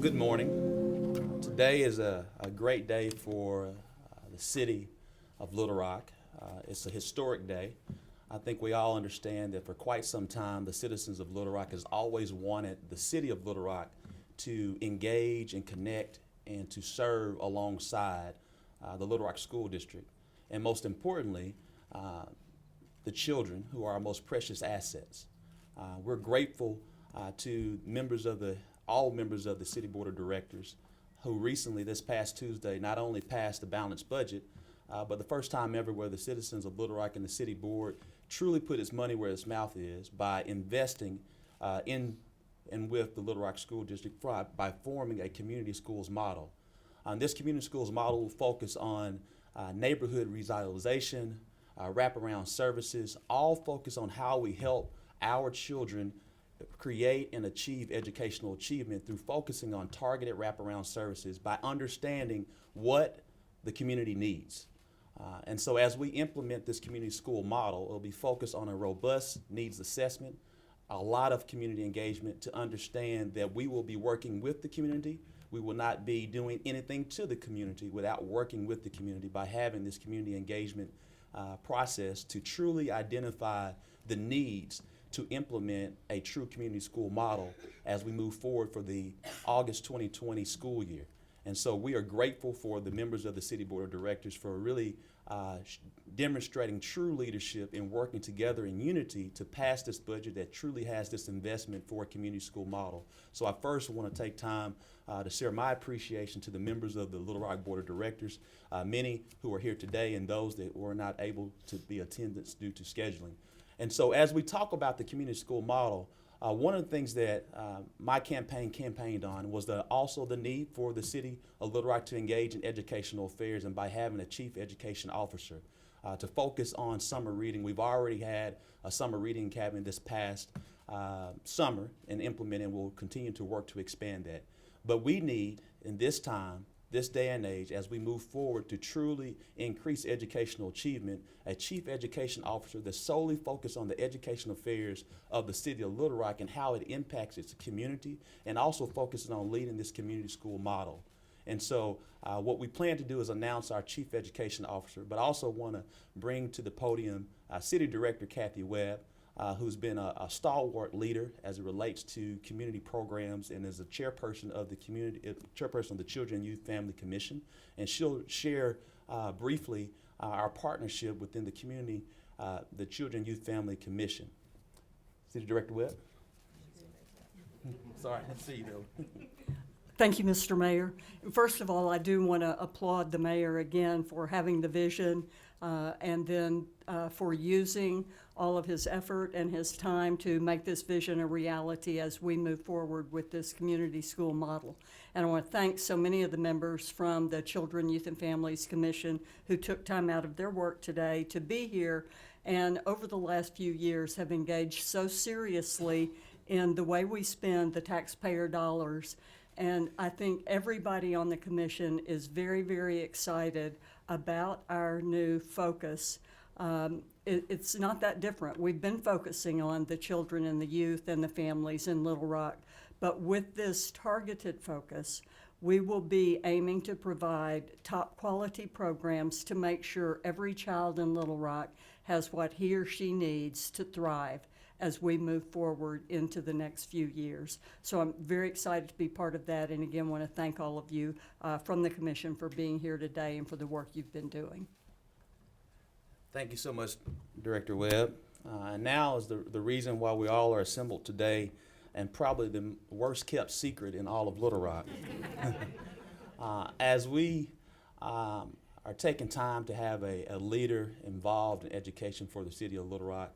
Good morning. Today is a great day for the city of Little Rock. It's a historic day. I think we all understand that for quite some time, the citizens of Little Rock has always wanted the city of Little Rock to engage and connect and to serve alongside the Little Rock School District. And most importantly, the children who are our most precious assets. We're grateful to all members of the City Board of Directors who recently, this past Tuesday, not only passed a balanced budget, but the first time ever where the citizens of Little Rock and the City Board truly put its money where its mouth is by investing in and with the Little Rock School District by forming a community schools model. This community schools model will focus on neighborhood revitalization, wraparound services, all focus on how we help our children create and achieve educational achievement through focusing on targeted wraparound services by understanding what the community needs. And so as we implement this community school model, it'll be focused on a robust needs assessment, a lot of community engagement to understand that we will be working with the community. We will not be doing anything to the community without working with the community by having this community engagement process to truly identify the needs to implement a true community school model as we move forward for the August 2020 school year. And so we are grateful for the members of the City Board of Directors for really demonstrating true leadership and working together in unity to pass this budget that truly has this investment for a community school model. So I first want to take time to share my appreciation to the members of the Little Rock Board of Directors, many who are here today and those that were not able to be attendance due to scheduling. And so as we talk about the community school model, one of the things that my campaigned on was also the need for the city of Little Rock to engage in educational affairs, and by having a chief education officer to focus on summer reading. We've already had a summer reading cabinet this past summer and implemented, and we'll continue to work to expand that. But we need, in this time, this day and age, as we move forward to truly increase educational achievement, a chief education officer that's solely focused on the education affairs of the city of Little Rock and how it impacts its community, and also focuses on leading this community school model. And so what we plan to do is announce our chief education officer, but I also want to bring to the podium City Director Kathy Webb, who's been a stalwart leader as it relates to community programs and is a chairperson of the Children and Youth Family Commission. And she'll share briefly our partnership within the community, the Children and Youth Family Commission. City Director Webb. Sorry, I didn't see you though. Thank you, Mr. Mayor. First of all, I do want to applaud the mayor again for having the vision and then for using all of his effort and his time to make this vision a reality as we move forward with this community school model. And I want to thank so many of the members from the Children, Youth, and Families Commission who took time out of their work today to be here and over the last few years have engaged so seriously in the way we spend the taxpayer dollars. And I think everybody on the commission is very, very excited about our new focus. It's not that different. We've been focusing on the children and the youth and the families in Little Rock, but with this targeted focus, we will be aiming to provide top quality programs to make sure every child in Little Rock has what he or she needs to thrive as we move forward into the next few years. So I'm very excited to be part of that, and again want to thank all of you from the commission for being here today and for the work you've been doing. Thank you so much, Director Webb. And now is the reason why we all are assembled today, and probably the worst kept secret in all of Little Rock. As we are taking time to have a leader involved in education for the city of Little Rock,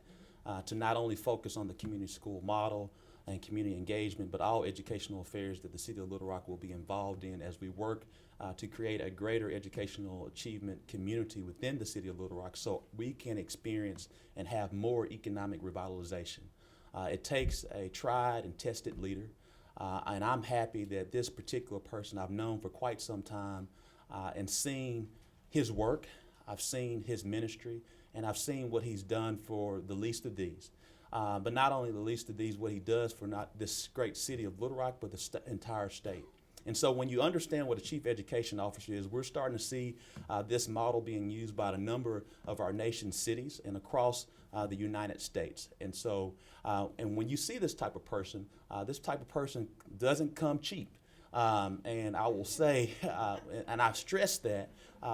to not only focus on the community school model and community engagement, but all educational affairs that the city of Little Rock will be involved in as we work to create a greater educational achievement community within the city of Little Rock so we can experience and have more economic revitalization. It takes a tried and tested leader, and I'm happy that this particular person I've known for quite some time and seen his work, I've seen his ministry, and I've seen what he's done for the least of these. But not only the least of these, what he does for not this great city of Little Rock, but the entire state. And so when you understand what a chief education officer is, we're starting to see this model being used by a number of our nation's cities and across the United States. And so, and when you see this type of person doesn't come cheap. And I will say, and I've stressed that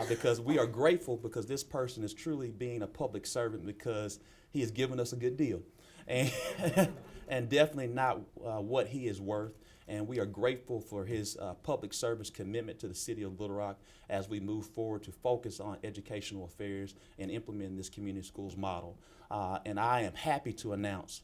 because we are grateful because this person is truly being a public servant because he has given us a good deal. And, and definitely not what he is worth. And we are grateful for his public service commitment to the city of Little Rock as we move forward to focus on educational affairs and implementing this community schools model. And I am happy to announce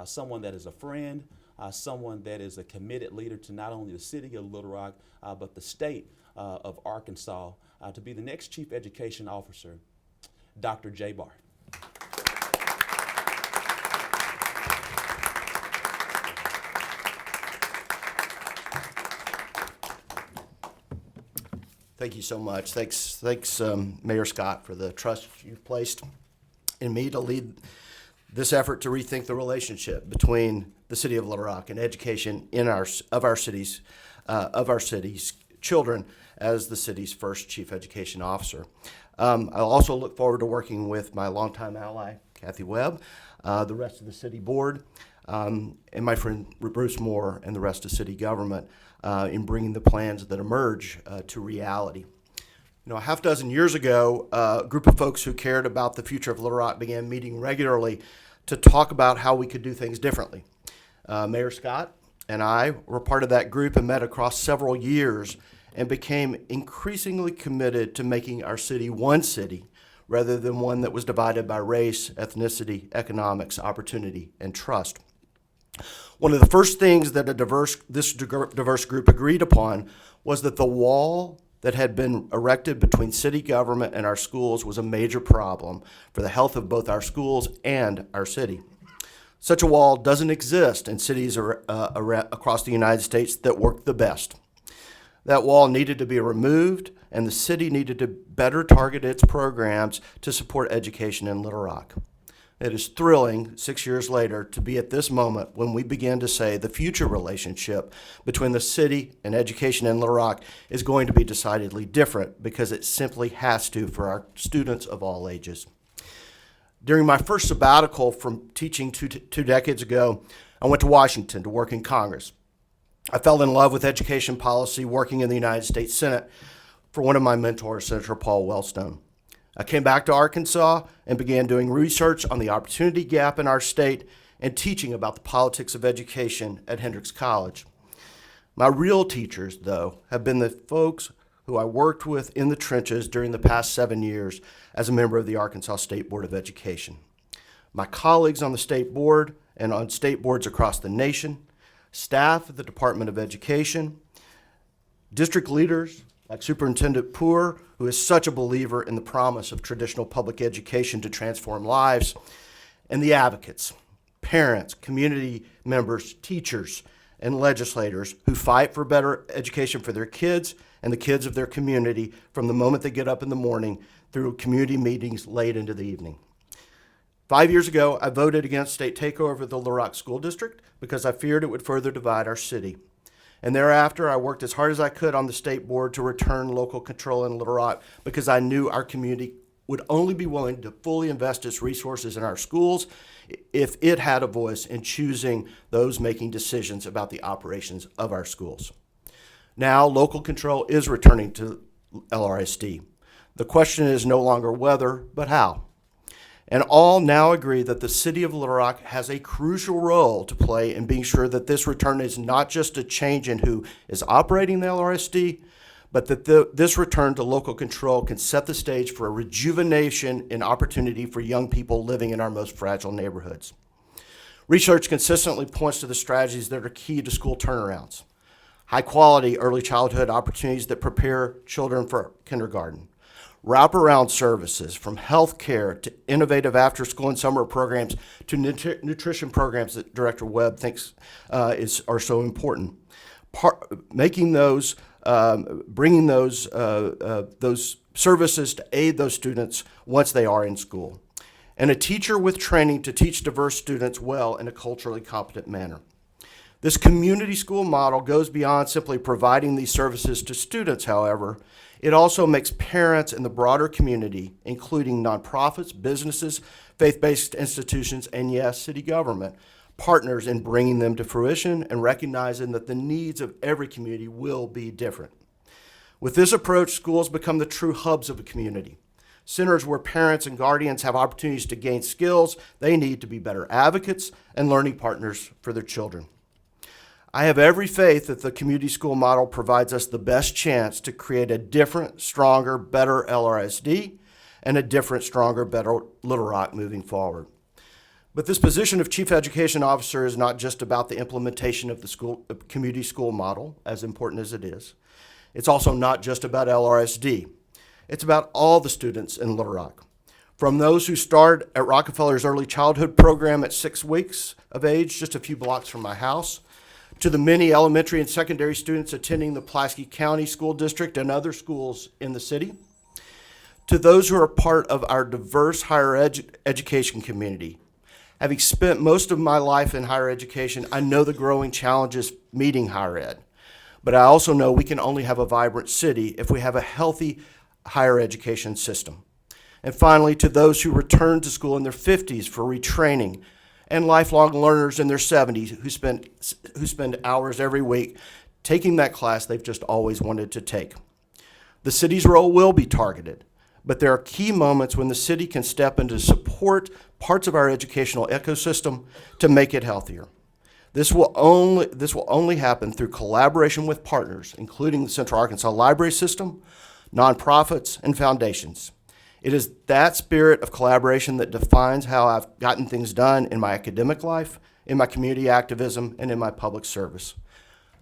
someone that is a friend, someone that is a committed leader to not only the city of Little Rock, but the state of Arkansas to be the next Chief Education Officer, Dr. Jay Barr. Thank you so much. Thanks, Mayor Scott, for the trust you've placed in me to lead this effort to rethink the relationship between the city of Little Rock and education of our city's children as the city's first chief education officer. I also look forward to working with my longtime ally, Kathy Webb, the rest of the city board, and my friend Bruce Moore and the rest of city government in bringing the plans that emerge to reality. You know, a half dozen years ago, a group of folks who cared about the future of Little Rock began meeting regularly to talk about how we could do things differently. Mayor Scott and I were part of that group and met across several years and became increasingly committed to making our city one city rather than one that was divided by race, ethnicity, economics, opportunity, and trust. One of the first things that this diverse group agreed upon was that the wall that had been erected between city government and our schools was a major problem for the health of both our schools and our city. Such a wall doesn't exist in cities across the United States that work the best. That wall needed to be removed, and the city needed to better target its programs to support education in Little Rock. It is thrilling, 6 years later, to be at this moment when we begin to say the future relationship between the city and education in Little Rock is going to be decidedly different because it simply has to for our students of all ages. During my first sabbatical from teaching two decades ago, I went to Washington to work in Congress. I fell in love with education policy working in the United States Senate for one of my mentors, Senator Paul Wellstone. I came back to Arkansas and began doing research on the opportunity gap in our state and teaching about the politics of education at Hendrix College. My real teachers, though, have been the folks who I worked with in the trenches during the past 7 years as a member of the Arkansas State Board of Education. My colleagues on the state board and on state boards across the nation, staff at the Department of Education, district leaders like Superintendent Poore, who is such a believer in the promise of traditional public education to transform lives, and the advocates, parents, community members, teachers, and legislators who fight for better education for their kids and the kids of their community from the moment they get up in the morning through community meetings late into the evening. 5 years ago, I voted against state takeover of the Little Rock School District because I feared it would further divide our city. And thereafter, I worked as hard as I could on the state board to return local control in Little Rock because I knew our community would only be willing to fully invest its resources in our schools if it had a voice in choosing those making decisions about the operations of our schools. Now, local control is returning to LRSD. The question is no longer whether, but how. And all now agree that the city of Little Rock has a crucial role to play in being sure that this return is not just a change in who is operating the LRSD, but that this return to local control can set the stage for a rejuvenation and opportunity for young people living in our most fragile neighborhoods. Research consistently points to the strategies that are key to school turnarounds. High-quality early childhood opportunities that prepare children for kindergarten. Wraparound services from health care to innovative after-school and summer programs to nutrition programs that Director Webb thinks are so important. Bringing those services to aid those students once they are in school. And a teacher with training to teach diverse students well in a culturally competent manner. This community school model goes beyond simply providing these services to students, however. It also makes parents in the broader community, including nonprofits, businesses, faith-based institutions, and yes, city government, partners in bringing them to fruition and recognizing that the needs of every community will be different. With this approach, schools become the true hubs of a community, centers where parents and guardians have opportunities to gain skills they need to be better advocates and learning partners for their children. I have every faith that the community school model provides us the best chance to create a different, stronger, better LRSD and a different, stronger, better Little Rock moving forward. But this position of Chief Education Officer is not just about the implementation of the community school model, as important as it is. It's also not just about LRSD. It's about all the students in Little Rock. From those who start at Rockefeller's early childhood program at 6 weeks of age, just a few blocks from my house, to the many elementary and secondary students attending the Pulaski County School District and other schools in the city, to those who are part of our diverse higher education community. Having spent most of my life in higher education, I know the growing challenges meeting higher ed. But I also know we can only have a vibrant city if we have a healthy higher education system. And finally, to those who return to school in their 50s for retraining, and lifelong learners in their 70s who spend hours every week taking that class they've just always wanted to take. The city's role will be targeted, but there are key moments when the city can step in to support parts of our educational ecosystem to make it healthier. This will only happen through collaboration with partners, including the Central Arkansas Library System, nonprofits, and foundations. It is that spirit of collaboration that defines how I've gotten things done in my academic life, in my community activism, and in my public service.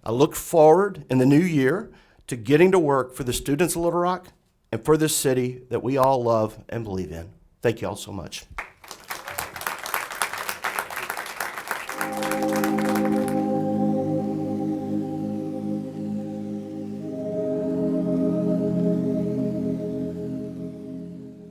I look forward in the new year to getting to work for the students of Little Rock and for this city that we all love and believe in. Thank you all so much.